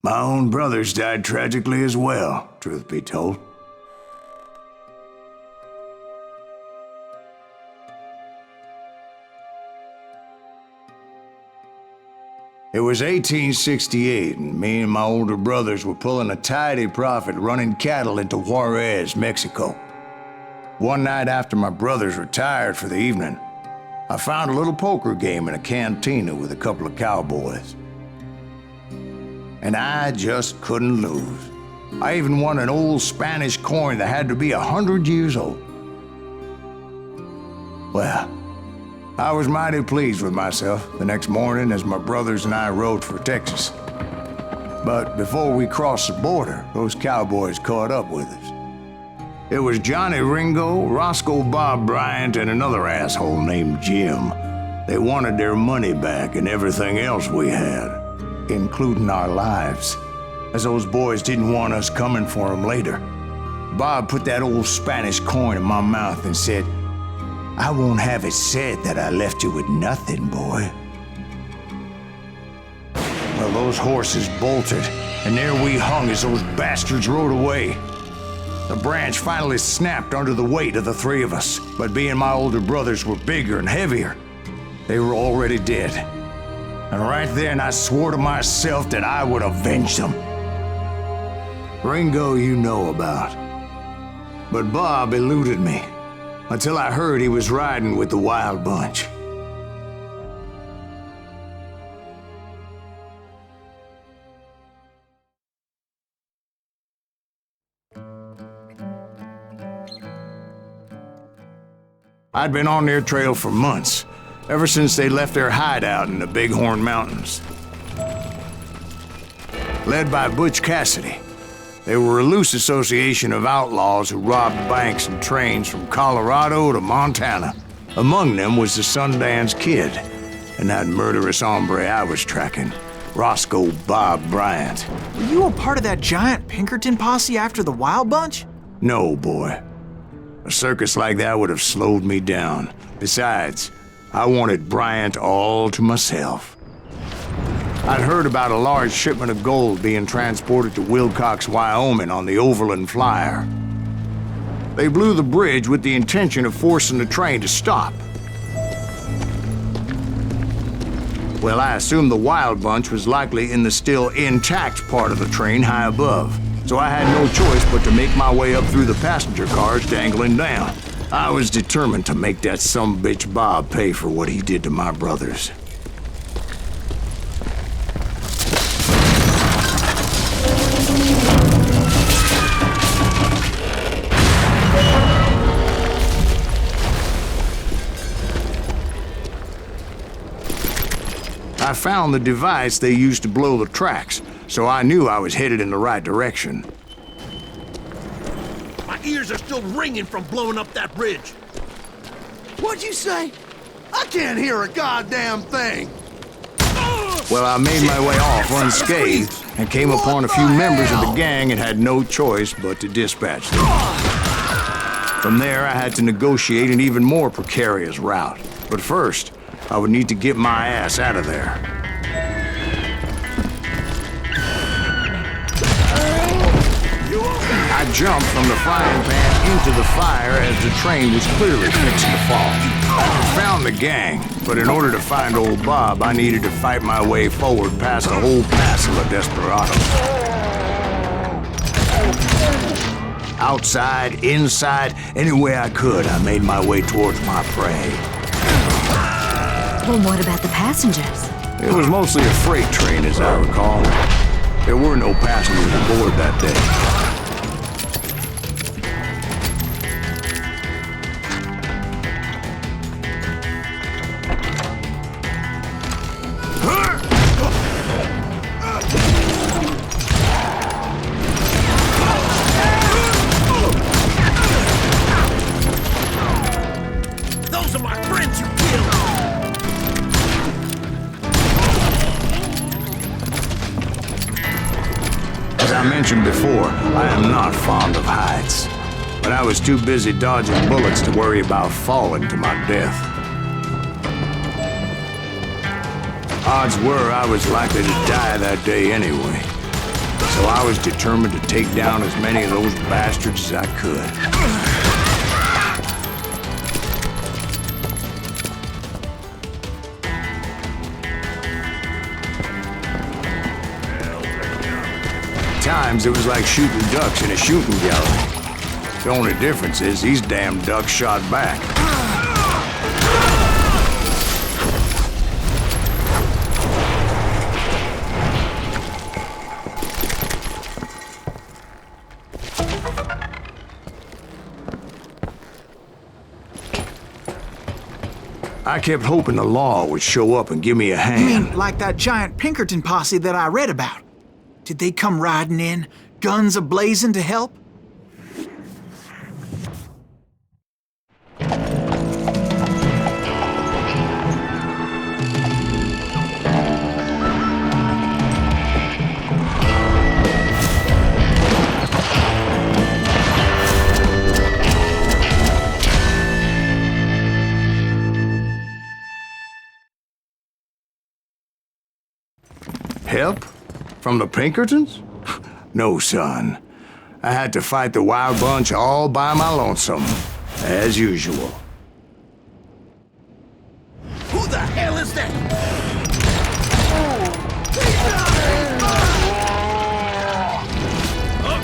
My own brothers died tragically as well, truth be told. It was 1868, and me and my older brothers were pulling a tidy profit running cattle into Juarez, Mexico. One night after my brothers retired for the evening, I found a little poker game in a cantina with a couple of cowboys. And I just couldn't lose. I even won an old Spanish coin that had to be 100 years old. Well, I was mighty pleased with myself the next morning as my brothers and I rode for Texas. But before we crossed the border, those cowboys caught up with us. It was Johnny Ringo, Roscoe Bob Bryant, and another asshole named Jim. They wanted their money back and everything else we had, including our lives, as those boys didn't want us coming for them later. Bob put that old Spanish coin in my mouth and said, "I won't have it said that I left you with nothing, boy." Well, those horses bolted, and there we hung as those bastards rode away. The branch finally snapped under the weight of the three of us, but being my older brothers were bigger and heavier, they were already dead. And right then I swore to myself that I would avenge them. Ringo you know about. But Bob eluded me, until I heard he was riding with the Wild Bunch. I'd been on their trail for months, ever since they left their hideout in the Bighorn Mountains. Led by Butch Cassidy, they were a loose association of outlaws who robbed banks and trains from Colorado to Montana. Among them was the Sundance Kid, and that murderous hombre I was tracking, Roscoe Bob Bryant. Were you a part of that giant Pinkerton posse after the Wild Bunch? No, boy. A circus like that would have slowed me down. Besides, I wanted Bryant all to myself. I'd heard about a large shipment of gold being transported to Wilcox, Wyoming on the Overland Flyer. They blew the bridge with the intention of forcing the train to stop. Well, I assumed the Wild Bunch was likely in the still intact part of the train high above, so I had no choice but to make my way up through the passenger cars dangling down. I was determined to make that sumbitch Bob pay for what he did to my brothers. I found the device they used to blow the tracks, so I knew I was headed in the right direction. My ears are still ringing from blowing up that bridge. What'd you say? I can't hear a goddamn thing. Well, I made my way off unscathed and came upon a few members of the gang and had no choice but to dispatch them. From there, I had to negotiate an even more precarious route. But first, I would need to get my ass out of there. I jumped from the frying pan into the fire as the train was clearly fixing to fall. I found the gang, but in order to find old Bob, I needed to fight my way forward past a whole passel of desperados. Outside, inside, any way I could, I made my way towards my prey. Well, what about the passengers? It was mostly a freight train, as I recall. There were no passengers aboard that day. Those are my friends you killed! As I mentioned before, I am not fond of heights, but I was too busy dodging bullets to worry about falling to my death. Odds were I was likely to die that day anyway. So I was determined to take down as many of those bastards as I could. At times, it was like shooting ducks in a shooting gallery. The only difference is these damn ducks shot back. I kept hoping the law would show up and give me a hand. You mean like that giant Pinkerton posse that I read about? Did they come riding in, guns a-blazing to help? Help? From the Pinkertons? No, son. I had to fight the Wild Bunch all by my lonesome, as usual. Who the hell is that?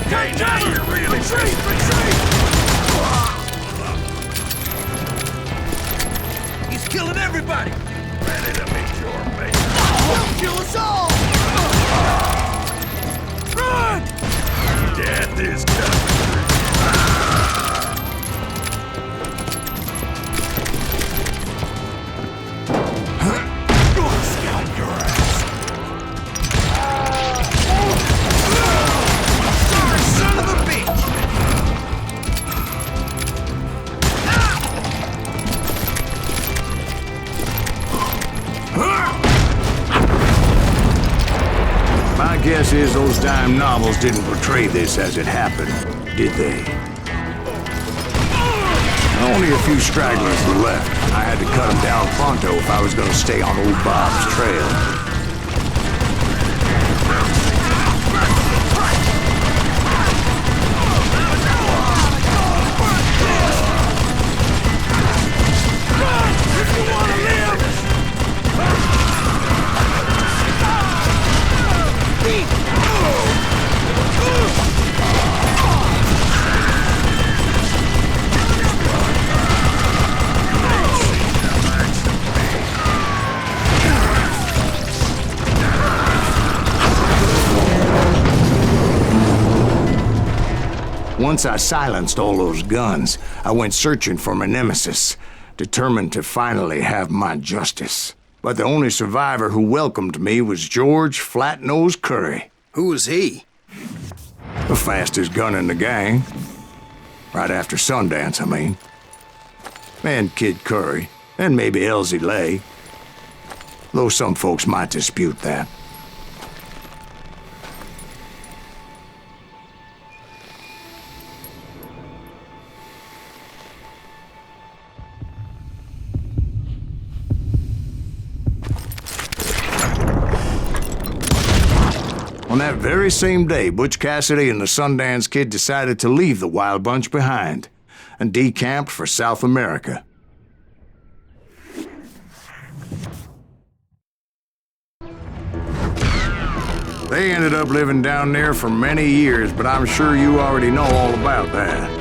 Okay, now you're really retreat! He's killing everybody! Ready to meet your mate. He'll kill us all! Run! Get this guy! My guess is those dime novels didn't portray this as it happened, did they? Only a few stragglers were left. I had to cut them down pronto if I was going to stay on old Bob's trail. Once I silenced all those guns, I went searching for my nemesis, determined to finally have my justice. But the only survivor who welcomed me was George Flat-Nose Curry. Who was he? The fastest gun in the gang. Right after Sundance, I mean. And Kid Curry, and maybe Elsie Lay. Though some folks might dispute that. On that very same day, Butch Cassidy and the Sundance Kid decided to leave the Wild Bunch behind and decamped for South America. They ended up living down there for many years, but I'm sure you already know all about that.